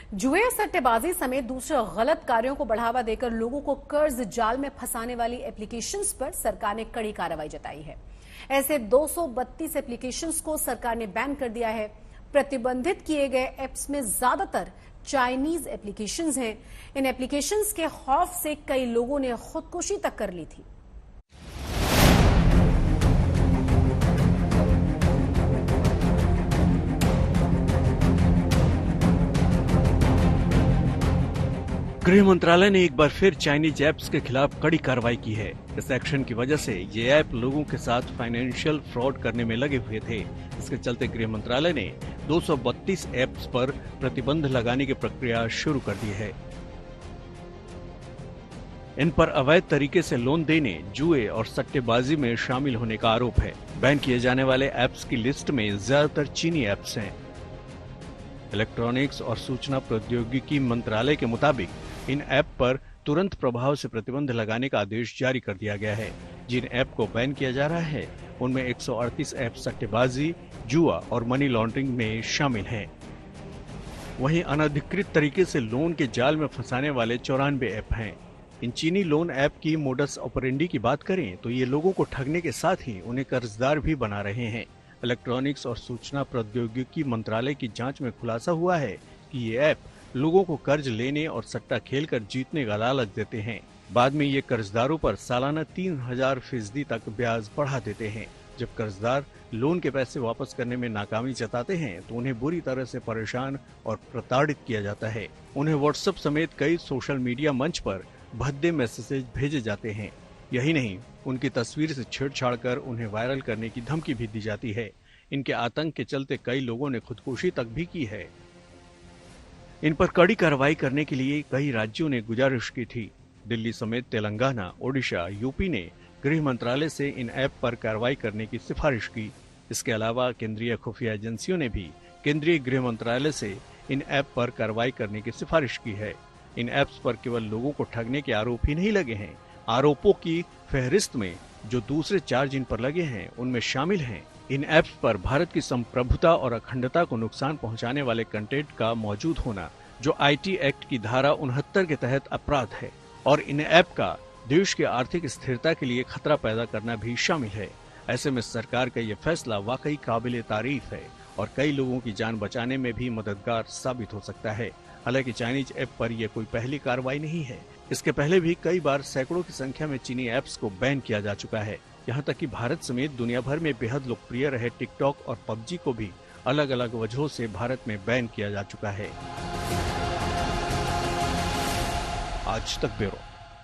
जुए सट्टेबाजी समेत दूसरे गलत कार्यों को बढ़ावा देकर लोगों को कर्ज जाल में फंसाने वाली एप्लीकेशंस पर सरकार ने कड़ी कार्रवाई जताई है। ऐसे 232 एप्लीकेशंस को सरकार ने बैन कर दिया है। प्रतिबंधित किए गए ऐप्स में ज्यादातर चाइनीज एप्लीकेशंस हैं। इन एप्लीकेशंस के खौफ से कई लोगों ने खुदकुशी तक कर ली थी। गृह मंत्रालय ने एक बार फिर चाइनीज ऐप्स के खिलाफ कड़ी कार्रवाई की है। इस एक्शन की वजह से ये ऐप लोगों के साथ फाइनेंशियल फ्रॉड करने में लगे हुए थे। इसके चलते गृह मंत्रालय ने 232 ऐप्स पर प्रतिबंध लगाने की प्रक्रिया शुरू कर दी है। इन पर अवैध तरीके से लोन देने, जुए और सट्टेबाजी में शामिल होने का आरोप है। बैन किए जाने वाले ऐप्स की लिस्ट में ज्यादातर चीनी ऐप्स हैं। इलेक्ट्रॉनिक्स और सूचना प्रौद्योगिकी मंत्रालय के मुताबिक इन ऐप पर तुरंत प्रभाव से प्रतिबंध लगाने का आदेश जारी कर दिया गया है। जिन ऐप को बैन किया जा रहा है उनमें 138 ऐप सट्टेबाजी, जुआ और मनी लॉन्ड्रिंग में शामिल हैं। वहीं अनधिकृत तरीके से लोन के जाल में फंसाने वाले 94 ऐप हैं। इन चीनी लोन ऐप की मोडस ऑपरेंडी की बात करें तो ये लोगों को ठगने के साथ ही उन्हें कर्जदार भी बना रहे हैं। इलेक्ट्रॉनिक्स और सूचना प्रौद्योगिकी मंत्रालय की जांच में खुलासा हुआ है कि ये ऐप लोगों को कर्ज लेने और सट्टा खेलकर जीतने का लालच देते हैं। बाद में ये कर्जदारों पर सालाना 3000% तक ब्याज बढ़ा देते हैं। जब कर्जदार लोन के पैसे वापस करने में नाकामी जताते हैं तो उन्हें बुरी तरह से परेशान और प्रताड़ित किया जाता है। उन्हें व्हाट्सएप समेत कई सोशल मीडिया मंच पर भद्दे मैसेज भेजे जाते हैं। यही नहीं, उनकी तस्वीर से छेड़छाड़ कर उन्हें वायरल करने की धमकी भी दी जाती है। इनके आतंक के चलते कई लोगों ने खुदकुशी तक भी की है। इन पर कड़ी कार्रवाई करने के लिए कई राज्यों ने गुजारिश की थी। दिल्ली समेत तेलंगाना, ओडिशा, यूपी ने गृह मंत्रालय से इन ऐप पर कार्रवाई करने की सिफारिश की। इसके अलावा केंद्रीय खुफिया एजेंसियों ने भी केंद्रीय गृह मंत्रालय से इन ऐप पर कार्रवाई करने की सिफारिश की है। इन ऐप्स पर केवल लोगों को ठगने के आरोप ही नहीं लगे हैं। आरोपों की फहरिस्त में जो दूसरे चार्ज इन पर लगे हैं उनमें शामिल हैं इन ऐप्स पर भारत की संप्रभुता और अखंडता को नुकसान पहुंचाने वाले कंटेंट का मौजूद होना, जो आईटी एक्ट की धारा 69 के तहत अपराध है, और इन ऐप का देश की आर्थिक स्थिरता के लिए खतरा पैदा करना भी शामिल है। ऐसे में सरकार का ये फैसला वाकई काबिले तारीफ है और कई लोगों की जान बचाने में भी मददगार साबित हो सकता है। हालांकि चाइनीज ऐप पर यह कोई पहली कार्रवाई नहीं है। इसके पहले भी कई बार सैकड़ों की संख्या में चीनी ऐप्स को बैन किया जा चुका है। यहाँ तक कि भारत समेत दुनिया भर में बेहद लोकप्रिय रहे टिकटॉक और पबजी को भी अलग अलग वजहों से भारत में बैन किया जा चुका है। आज तक ब्यूरो।